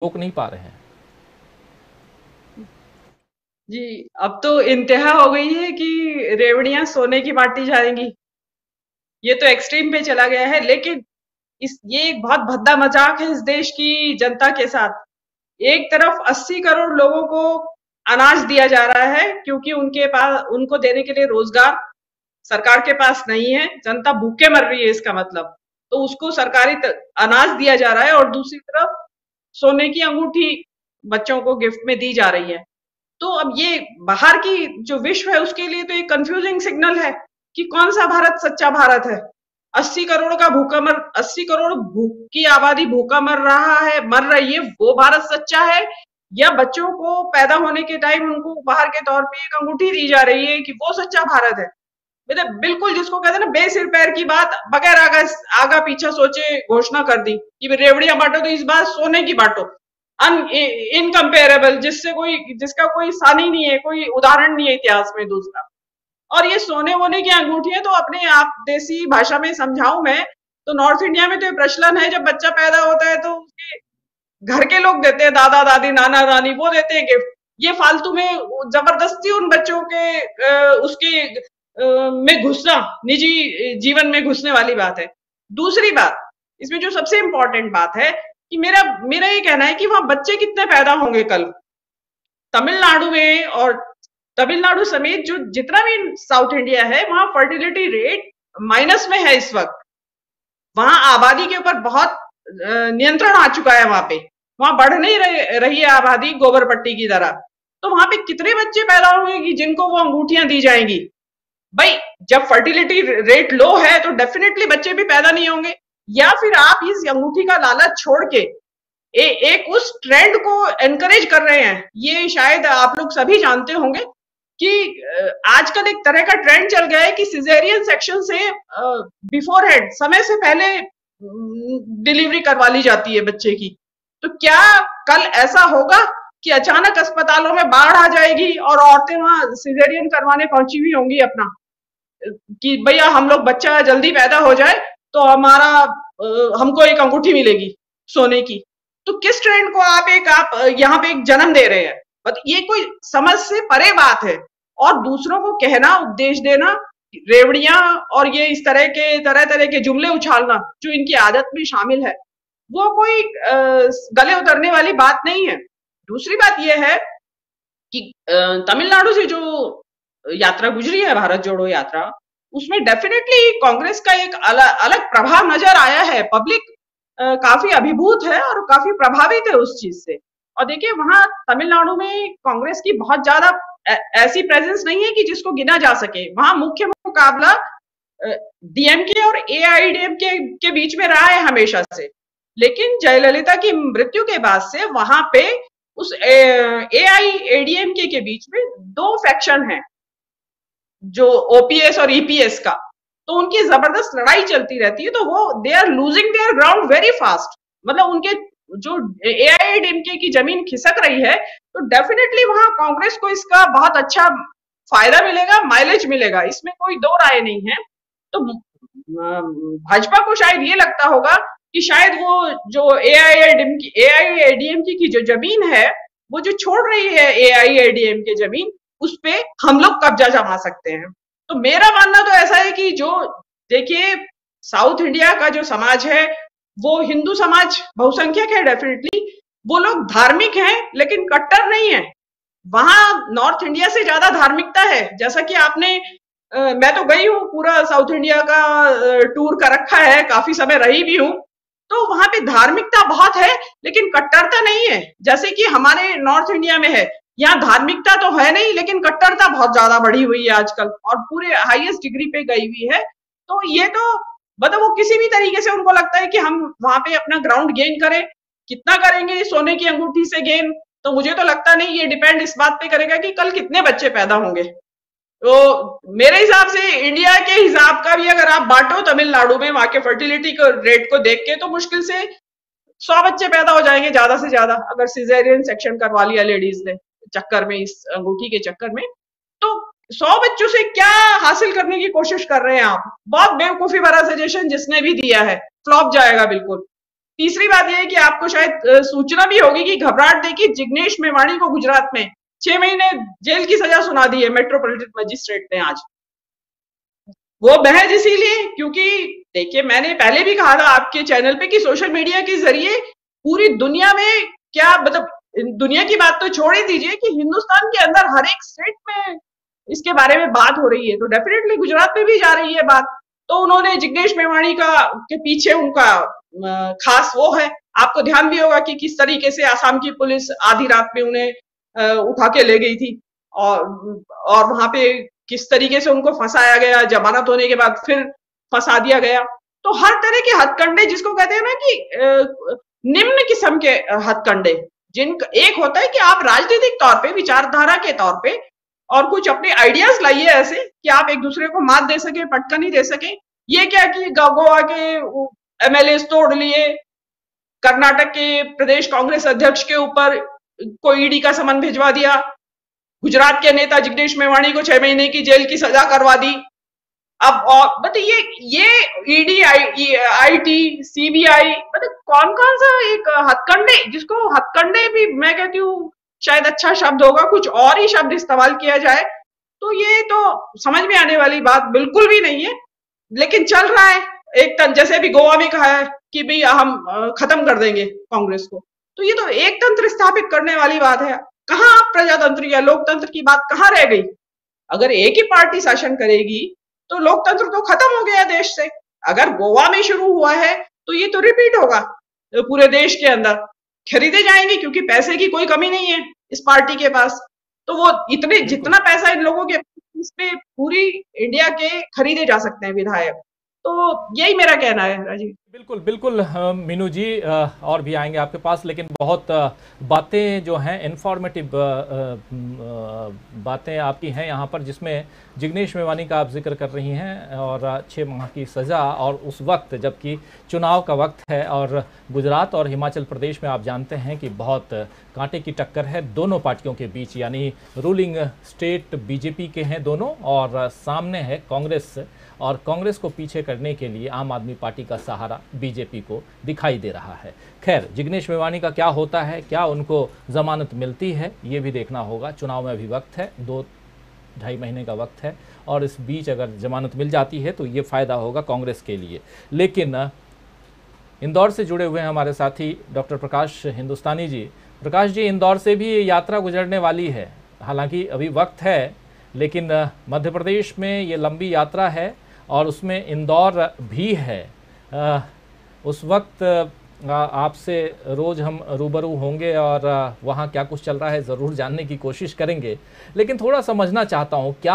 रोक नहीं पा रहे हैं। जी, अब तो इंतहा हो गई है कि रेवड़ियां सोने की बांटी जाएंगी। ये तो एक्सट्रीम पे चला गया है, लेकिन ये एक बहुत भद्दा मजाक है इस देश की जनता के साथ। एक तरफ 80 करोड़ लोगों को अनाज दिया जा रहा है क्योंकि उनके पास उनको देने के लिए रोजगार सरकार के पास नहीं है, जनता भूखे मर रही है इसका मतलब। तो उसको सरकारी अनाज दिया जा रहा है और दूसरी तरफ सोने की अंगूठी बच्चों को गिफ्ट में दी जा रही है। तो अब ये बाहर की जो विश्व है उसके लिए तो एक कंफ्यूजिंग सिग्नल है कि कौन सा भारत सच्चा भारत है। 80 करोड़ का भूखा मर 80 करोड़ भूख की आबादी भूखा मर रही है, वो भारत सच्चा है, या बच्चों को पैदा होने के टाइम उनको उपहार के तौर पे एक अंगूठी दी जा रही है कि वो सच्चा भारत है। मतलब बिल्कुल जिसको कहते हैं ना बेसिर पैर की बात, बगैर आगा आगा पीछा सोचे घोषणा कर दी कि रेवड़ियां बांटो तो इस बार सोने की बांटो। अन इनकम्पेरेबल, जिसका कोई सानी नहीं है, कोई उदाहरण नहीं है इतिहास में दूसरा। और ये सोने वोने की अंगूठियां तो अपने आप देसी भाषा में समझाऊं मैं, तो नॉर्थ इंडिया में तो ये प्रचलन है, जब बच्चा पैदा होता है तो उसके घर के लोग देते हैं, दादा दादी नाना नानी वो देते हैं गिफ्ट। ये फालतू में जबरदस्ती उन बच्चों के उसके में घुसना, निजी जीवन में घुसने वाली बात है। दूसरी बात, इसमें जो सबसे इंपॉर्टेंट बात है कि मेरा मेरा ये कहना है कि वहां बच्चे कितने पैदा होंगे कल तमिलनाडु में, और तमिलनाडु समेत जो जितना भी साउथ इंडिया है वहां फर्टिलिटी रेट माइनस में है इस वक्त। वहां आबादी के ऊपर बहुत नियंत्रण आ चुका है, वहां बढ़ नहीं रही है आबादी गोबर पट्टी की तरह। तो वहां पे कितने बच्चे पैदा होंगे कि जिनको वो अंगूठियां दी जाएंगी? भाई, जब फर्टिलिटी रेट लो है तो डेफिनेटली बच्चे भी पैदा नहीं होंगे। या फिर आप इस अंगूठी का लालच छोड़ के एक उस ट्रेंड को एनकरेज कर रहे हैं। ये शायद आप लोग सभी जानते होंगे कि आजकल एक तरह का ट्रेंड चल गया है कि सिजेरियन सेक्शन से बिफोर हेड, समय से पहले डिलीवरी करवा ली जाती है बच्चे की। तो क्या कल ऐसा होगा कि अचानक अस्पतालों में बाढ़ आ जाएगी और औरतें वहां सिजेरियन करवाने पहुंची हुई होंगी अपना, कि भैया हम लोग बच्चा जल्दी पैदा हो जाए तो हमको एक अंगूठी मिलेगी सोने की? तो किस ट्रेंड को आप यहाँ पे एक जन्म दे रहे हैं? ये कोई समझ से परे बात है। और दूसरों को कहना, उपदेश देना, रेवड़ियां और ये इस तरह तरह के जुमले उछालना जो इनकी आदत में शामिल है, वो कोई गले उतरने वाली बात नहीं है। दूसरी बात यह है कि तमिलनाडु से जो यात्रा गुजरी है, भारत जोड़ो यात्रा, उसमें डेफिनेटली कांग्रेस का एक अलग प्रभाव नजर आया है। पब्लिक काफी अभिभूत है और काफी प्रभावित है उस चीज से। और देखिए वहां तमिलनाडु में कांग्रेस की बहुत ज्यादा ऐसी प्रेजेंस नहीं है कि जिसको गिना जा सके। वहां मुख्य मुकाबला डीएमके और एआईडीएमके के बीच में रहा है हमेशा से। लेकिन जयललिता की मृत्यु के बाद से वहां पे उस एआईएडीएमके के बीच में दो फैक्शन है, जो ओपीएस और ईपीएस का। तो उनकी जबरदस्त लड़ाई चलती रहती है, तो वो they are losing their ground very fast. मतलब उनके जो एआईएडीएमके की जमीन खिसक रही है, तो डेफिनेटली वहां कांग्रेस को इसका बहुत अच्छा फायदा मिलेगा, माइलेज मिलेगा, इसमें कोई दो राय नहीं है। तो भाजपा को शायद ये लगता होगा कि शायद वो जो एआईएडीएमके की जो जमीन है, वो जो छोड़ रही है एआईएडीएमके जमीन, उस पे हम लोग कब्जा जमा सकते हैं। तो मेरा मानना तो ऐसा है कि जो देखिए साउथ इंडिया का जो समाज है वो हिंदू समाज बहुसंख्यक है डेफिनेटली। वो लोग धार्मिक हैं लेकिन कट्टर नहीं है। वहां नॉर्थ इंडिया से ज्यादा धार्मिकता है। जैसा कि मैं तो गई हूँ, पूरा साउथ इंडिया का टूर कर रखा है, काफी समय रही भी हूँ। तो वहां पे धार्मिकता बहुत है लेकिन कट्टरता नहीं है, जैसे कि हमारे नॉर्थ इंडिया में है। यहाँ धार्मिकता तो है नहीं लेकिन कट्टरता बहुत ज्यादा बढ़ी हुई है आजकल, और पूरे हाईएस्ट डिग्री पे गई हुई है। तो ये तो मतलब वो किसी भी तरीके से उनको लगता है कि हम वहां पे अपना ग्राउंड गेन करें। कितना करेंगे सोने की अंगूठी से गेन, तो मुझे तो लगता नहीं। ये डिपेंड इस बात पे करेगा कि कल कितने बच्चे पैदा होंगे। तो मेरे हिसाब से इंडिया के हिसाब का भी अगर आप बांटो तमिलनाडु में वहां के फर्टिलिटी को रेट को देख के, तो मुश्किल से 100 बच्चे पैदा हो जाएंगे ज्यादा से ज्यादा, अगर सिजेरियन सेक्शन करवा लिया लेडीज ने चक्कर में, इस अंगूठी के चक्कर में। तो 100 बच्चों से क्या हासिल करने की कोशिश कर रहे हैं आप? बहुत बेवकूफी भरा सजेशन जिसने भी दिया है, फ्लॉप जाएगा बिल्कुल। तीसरी बात यह है कि आपको शायद सूचना भी होगी कि घबराहट देखी जिग्नेश मेवाणी को गुजरात में 6 महीने जेल की सजा सुना दी है मेट्रोपॉलिटन मजिस्ट्रेट ने आज। वो महज इसीलिए क्योंकि देखिए, मैंने पहले भी कहा था आपके चैनल पे कि सोशल मीडिया के जरिए पूरी दुनिया में क्या मतलब, दुनिया की बात तो छोड़ ही दीजिए कि हिंदुस्तान के अंदर हर एक स्टेट में इसके बारे में बात हो रही है, तो डेफिनेटली गुजरात में भी जा रही है बात। तो उन्होंने जिग्नेश मेवाणी का के पीछे उनका खास वो है। आपको ध्यान भी होगा कि किस तरीके से आसाम की पुलिस आधी रात में उन्हें उठा के ले गई थी, और वहां पे किस तरीके से उनको फंसाया गया, जमानत होने के बाद फिर फंसा दिया गया। तो हर तरह के हथकंडे, जिसको कहते हैं ना कि निम्न किस्म के हथकंडे, जिन एक होता है कि आप राजनीतिक तौर पे, विचारधारा के तौर पे और कुछ अपने आइडियाज लाइए ऐसे कि आप एक दूसरे को मात दे सके, पटकनी दे सके। ये क्या कि गोवा के एमएलए तोड़ लिए, कर्नाटक के प्रदेश कांग्रेस अध्यक्ष के ऊपर को ईडी का समन भिजवा दिया, गुजरात के नेता जिग्नेश मेवाणी को 6 महीने की जेल की सजा करवा दी। अब बताइए, ये ईडी, आईटी, सीबीआई, मतलब कौन कौन सा एक हथकंडे, जिसको हथकंडे भी मैं कहती हूँ शायद अच्छा शब्द होगा, कुछ और ही शब्द इस्तेमाल किया जाए तो ये तो समझ में आने वाली बात बिल्कुल भी नहीं है। लेकिन चल रहा है एक जैसे अभी गोवा में कहा है कि भाई हम खत्म कर देंगे कांग्रेस को, तो ये तो एक तंत्र स्थापित करने वाली बात है। कहाँ प्रजातंत्र या लोकतंत्र की बात कहाँ रह गई? अगर एक ही पार्टी शासन करेगी तो लोकतंत्र तो खत्म हो गया देश से। अगर गोवा में शुरू हुआ है तो ये तो रिपीट होगा पूरे देश के अंदर, खरीदे जाएंगे क्योंकि पैसे की कोई कमी नहीं है इस पार्टी के पास। तो वो इतने, जितना पैसा इन लोगों के इस पे पूरी इंडिया के खरीदे जा सकते हैं विधायक। तो यही मेरा कहना है राजीव। बिल्कुल बिल्कुल मीनू जी, और भी आएंगे आपके पास, लेकिन बहुत बातें जो हैं इंफॉर्मेटिव बातें आपकी हैं यहाँ पर, जिसमें जिग्नेश मेवाणी का आप जिक्र कर रही हैं और 6 माह की सज़ा, और उस वक्त जबकि चुनाव का वक्त है और गुजरात और हिमाचल प्रदेश में आप जानते हैं कि बहुत कांटे की टक्कर है दोनों पार्टियों के बीच, यानी रूलिंग स्टेट बीजेपी के हैं दोनों, और सामने है कांग्रेस, और कांग्रेस को पीछे करने के लिए आम आदमी पार्टी का सहारा बीजेपी को दिखाई दे रहा है। खैर, जिग्नेश मेवाणी का क्या होता है, क्या उनको जमानत मिलती है, ये भी देखना होगा। चुनाव में अभी वक्त है, 2-2.5 महीने का वक्त है, और इस बीच अगर जमानत मिल जाती है तो ये फ़ायदा होगा कांग्रेस के लिए। लेकिन इंदौर से जुड़े हुए हैं हमारे साथी डॉक्टर प्रकाश हिंदुस्तानी जी। प्रकाश जी, इंदौर से भी ये यात्रा गुजरने वाली है, हालांकि अभी वक्त है, लेकिन मध्य प्रदेश में ये लंबी यात्रा है और उसमें इंदौर भी है। उस वक्त आपसे रोज़ हम रूबरू होंगे और वहाँ क्या कुछ चल रहा है ज़रूर जानने की कोशिश करेंगे, लेकिन थोड़ा समझना चाहता हूँ क्या